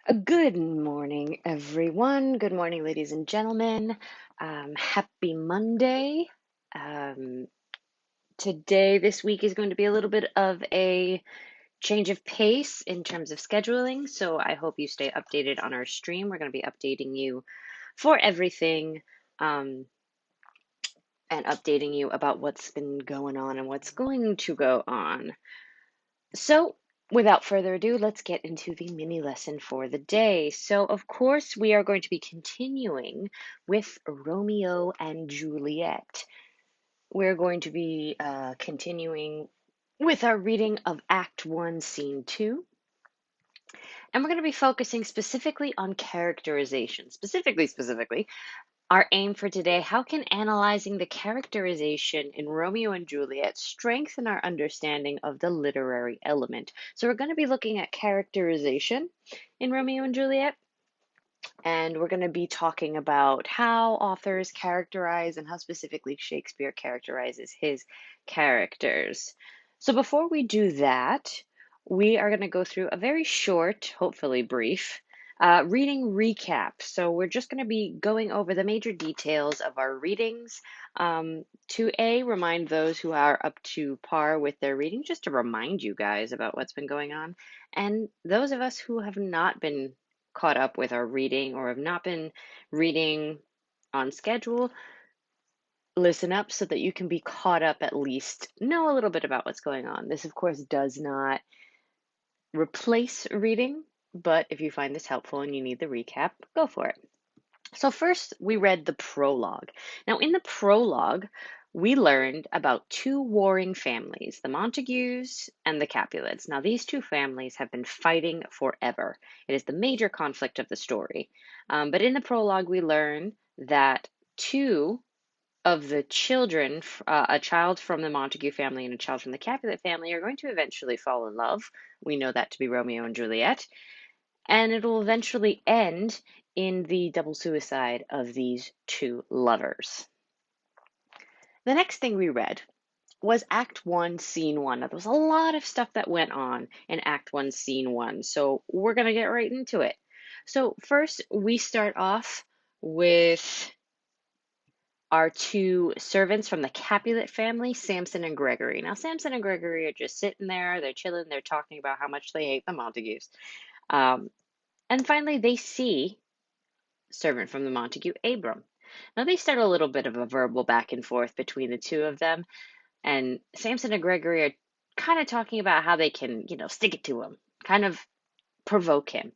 Good morning, everyone. Good morning, ladies and gentlemen. Happy Monday. Um, Today, this week is going to be a little bit of a change of pace in terms of scheduling, so I hope you stay updated on our stream. We're going to be updating you for everything um, and updating you about what's been going on and what's going to go on. So, without further ado, let's get into the mini lesson for the day. So, of course, we are going to be continuing with Romeo and Juliet. We're going to be continuing with our reading of Act 1, Scene 2. And we're going to be focusing specifically on characterization. Specifically, our aim for today, how can analyzing the characterization in Romeo and Juliet strengthen our understanding of the literary element? So we're going to be looking at characterization in Romeo and Juliet, and we're going to be talking about how authors characterize and how specifically Shakespeare characterizes his characters. So before we do that, we are going to go through a very short, hopefully brief, reading recap. So we're just going to be going over the major details of our readings to remind those who are up to par with their reading, just to remind you guys about what's been going on, and those of us who have not been caught up with our reading or have not been reading on schedule, listen up so that you can be caught up, at least know a little bit about what's going on. This, of course, does not replace reading, but if you find this helpful and you need the recap, go for it. So first, we read the prologue. Now, in the prologue, we learned about two warring families, the Montagues and the Capulets. Now, these two families have been fighting forever. It is the major conflict of the story. But in the prologue, we learn that two of the children, a child from the Montague family and a child from the Capulet family, are going to eventually fall in love. We know that to be Romeo and Juliet. And it'll eventually end in the double suicide of these two lovers. The next thing we read was Act 1, Scene 1. Now, there was a lot of stuff that went on in Act 1, Scene 1, so we're going to get right into it. So, first, we start off with our two servants from the Capulet family, Samson and Gregory. Now, Samson and Gregory are just sitting there, they're chilling, they're talking about how much they hate the Montagues. And finally, they see servant from the Montague, Abram. Now, they start a little bit of a verbal back and forth between the two of them, and Samson and Gregory are kind of talking about how they can, stick it to him, kind of provoke him.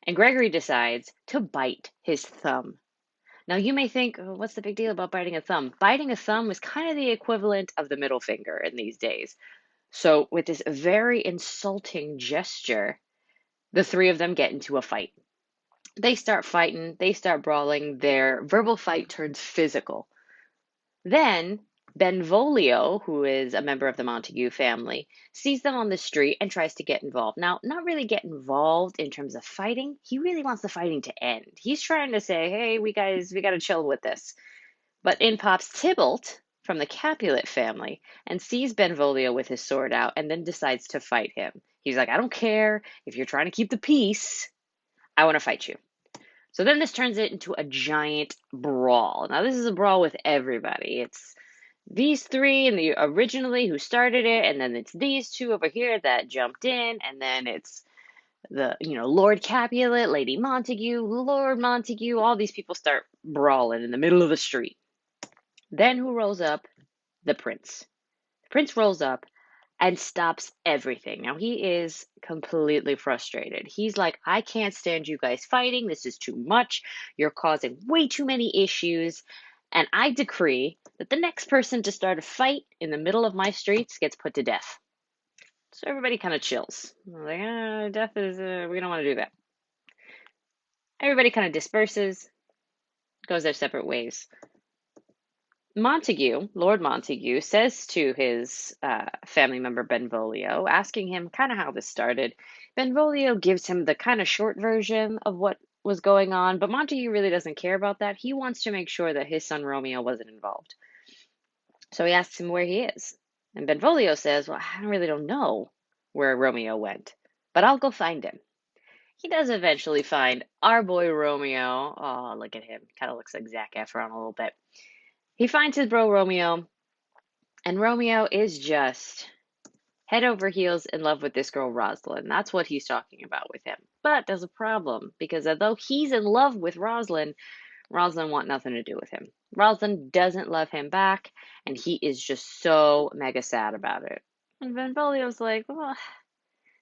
And Gregory decides to bite his thumb. Now, you may think, oh, what's the big deal about biting a thumb? Biting a thumb was kind of the equivalent of the middle finger in these days. So, with this very insulting gesture, the three of them get into a fight. They start fighting, they start brawling, their verbal fight turns physical. Then Benvolio, who is a member of the Montague family, sees them on the street and tries to get involved. Now, not really get involved in terms of fighting. He really wants the fighting to end. He's trying to say, hey, we got to chill with this. But in pops Tybalt from the Capulet family and sees Benvolio with his sword out and then decides to fight him. He's like, I don't care if you're trying to keep the peace. I want to fight you. So then this turns it into a giant brawl. Now this is a brawl with everybody. It's these three and originally who started it, and then it's these two over here that jumped in, and then it's the Lord Capulet, Lady Montague, Lord Montague. All these people start brawling in the middle of the street. Then who rolls up? The prince. The prince rolls up and stops everything. Now he is completely frustrated. He's like, I can't stand you guys fighting. This is too much. You're causing way too many issues. And I decree that the next person to start a fight in the middle of my streets gets put to death. So everybody kind of chills. Like, death is, we don't want to do that. Everybody kind of disperses, goes their separate ways. Montague, Lord Montague, says to his family member Benvolio, asking him kind of how this started. Benvolio gives him the kind of short version of what was going on, but Montague really doesn't care about that. He wants to make sure that his son Romeo wasn't involved. So he asks him where he is. And Benvolio says, well, I really don't know where Romeo went, but I'll go find him. he does eventually find our boy Romeo. Oh, look at him. Kind of looks like Zac Efron a little bit. He finds his bro Romeo, and Romeo is just head over heels in love with this girl Rosalind. That's what he's talking about with him. But there's a problem because although he's in love with Rosalind, Rosalind want nothing to do with him. Rosalind doesn't love him back, and he is just so mega sad about it. And Benvolio's like, well,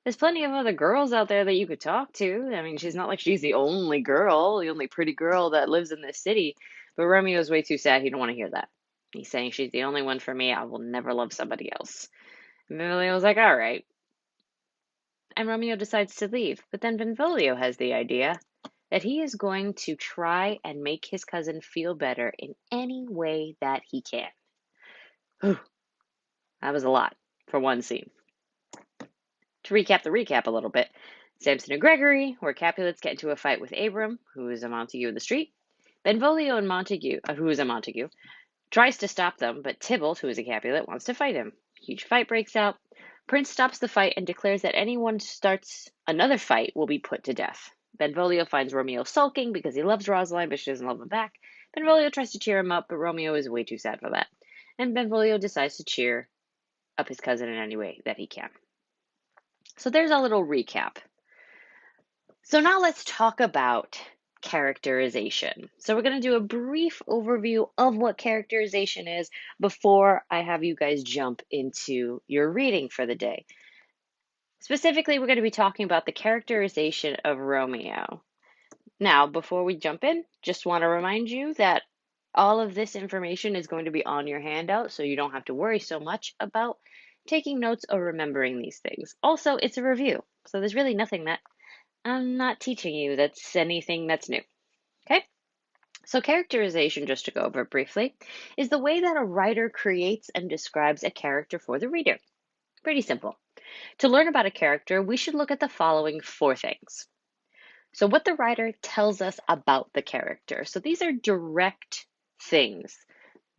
there's plenty of other girls out there that you could talk to. I mean, she's not like she's the only girl, the only pretty girl that lives in this city. But Romeo's way too sad. He don't want to hear that. He's saying she's the only one for me. I will never love somebody else. And Benvolio's like, all right. And Romeo decides to leave. But then Benvolio has the idea that he is going to try and make his cousin feel better in any way that he can. Whew, that was a lot for one scene. To recap the recap a little bit, Samson and Gregory were Capulets get into a fight with Abram, who is a Montague in the street. Benvolio and Montague, who is a Montague, tries to stop them, but Tybalt, who is a Capulet, wants to fight him. Huge fight breaks out. Prince stops the fight and declares that anyone starts another fight will be put to death. Benvolio finds Romeo sulking because he loves Rosalind, but she doesn't love him back. Benvolio tries to cheer him up, but Romeo is way too sad for that. And Benvolio decides to cheer up his cousin in any way that he can. So there's a little recap. So now let's talk about characterization. So we're going to do a brief overview of what characterization is before I have you guys jump into your reading for the day. Specifically, we're going to be talking about the characterization of Romeo. Now, before we jump in, just want to remind you that all of this information is going to be on your handout, so you don't have to worry so much about taking notes or remembering these things. Also, it's a review, so there's really nothing that I'm not teaching you that's anything that's new. Okay? So, characterization, just to go over it briefly, is the way that a writer creates and describes a character for the reader. Pretty simple. To learn about a character, we should look at the following 4 things. So, what the writer tells us about the character. So, these are direct things.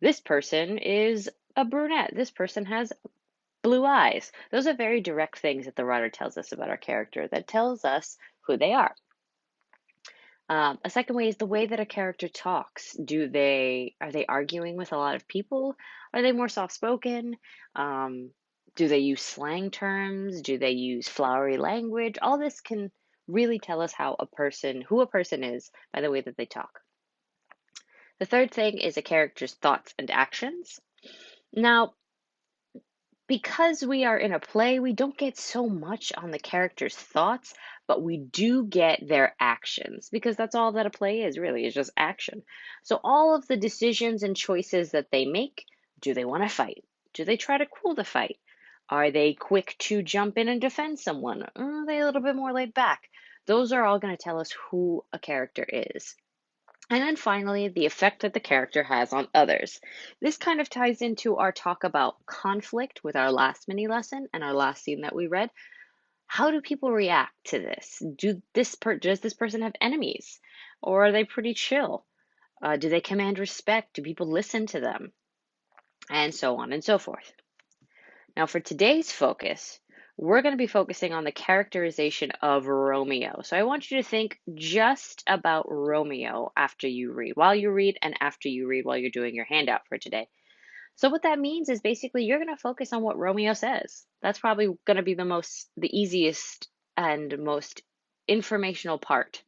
This person is a brunette. This person has blue eyes. Those are very direct things that the writer tells us about our character that tells us who they are. A second way is the way that a character talks. Are they arguing with a lot of people? Are they more soft-spoken? Do they use slang terms? Do they use flowery language? All this can really tell us who a person is by the way that they talk. The third thing is a character's thoughts and actions. Now, because we are in a play, we don't get so much on the character's thoughts, but we do get their actions because that's all that a play is really, is just action. So all of the decisions and choices that they make, do they want to fight? Do they try to cool the fight? Are they quick to jump in and defend someone? Or are they a little bit more laid back? Those are all going to tell us who a character is. And then finally, the effect that the character has on others. This kind of ties into our talk about conflict with our last mini lesson and our last scene that we read. How do people react to this? Does this person have enemies? Or are they pretty chill? Do they command respect? Do people listen to them? And so on and so forth. Now, for today's focus, we're going to be focusing on the characterization of Romeo. So I want you to think just about Romeo while you read, and after you read while you're doing your handout for today. So what that means is basically you're going to focus on what Romeo says. That's probably going to be the easiest and most informational part.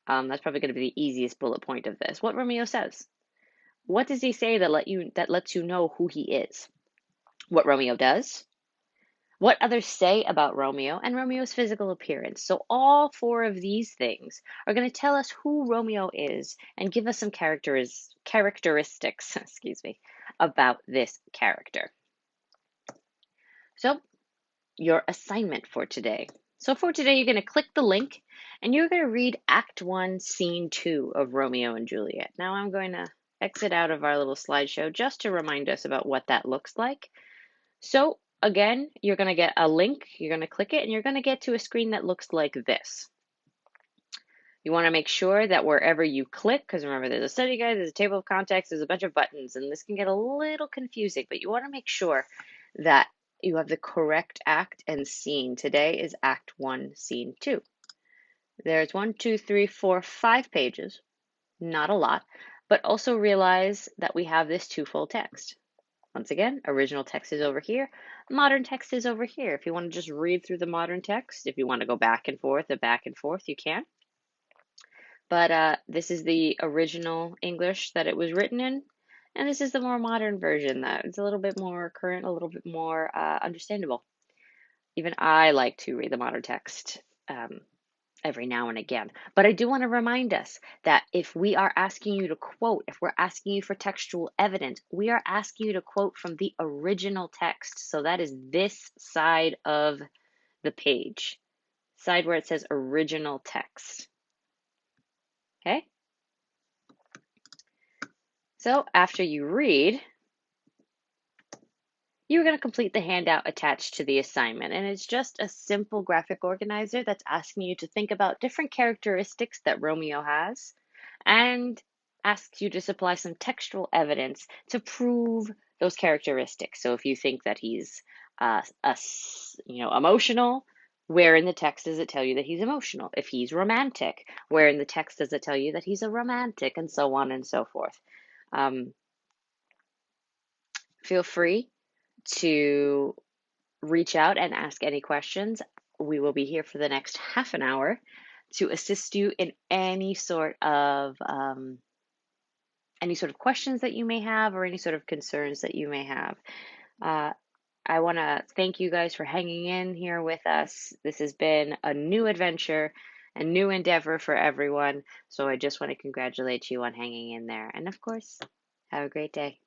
That's probably going to be the easiest bullet point of this. What Romeo says. What does he say that lets you know who he is? What Romeo does, what others say about Romeo, and Romeo's physical appearance. So all 4 of these things are going to tell us who Romeo is and give us some characteristics, excuse me, about this character. So your assignment for today. So for today, you're going to click the link and you're going to read Act 1, Scene 2 of Romeo and Juliet. Now I'm going to exit out of our little slideshow just to remind us about what that looks like. So again, you're going to get a link, you're going to click it, and you're going to get to a screen that looks like this. You want to make sure that wherever you click, because remember there's a study guide, there's a table of contents, there's a bunch of buttons, and this can get a little confusing, but you want to make sure that you have the correct act and scene. Today is Act 1, Scene 2. There's 5 pages, not a lot, but also realize that we have this twofold text. Once again, original text is over here, modern text is over here. If you want to just read through the modern text, if you want to go back and forth, you can. But this is the original English that it was written in, and this is the more modern version that it's a little bit more current, a little bit more understandable. Even I like to read the modern text every now and again. But I do want to remind us that if we are asking you to quote, if we're asking you for textual evidence, we are asking you to quote from the original text. So that is this side of the page, side where it says original text. Okay? So after you read, you're going to complete the handout attached to the assignment. And it's just a simple graphic organizer that's asking you to think about different characteristics that Romeo has and asks you to supply some textual evidence to prove those characteristics. So if you think that he's emotional, where in the text does it tell you that he's emotional? If he's romantic, where in the text does it tell you that he's a romantic, and so on and so forth. Feel free to reach out and ask any questions. We will be here for the next half an hour to assist you in any sort of questions that you may have or any sort of concerns that you may have. I want to thank you guys for hanging in here with us. This has been a new adventure, a new endeavor for everyone. So I just want to congratulate you on hanging in there. And of course, have a great day.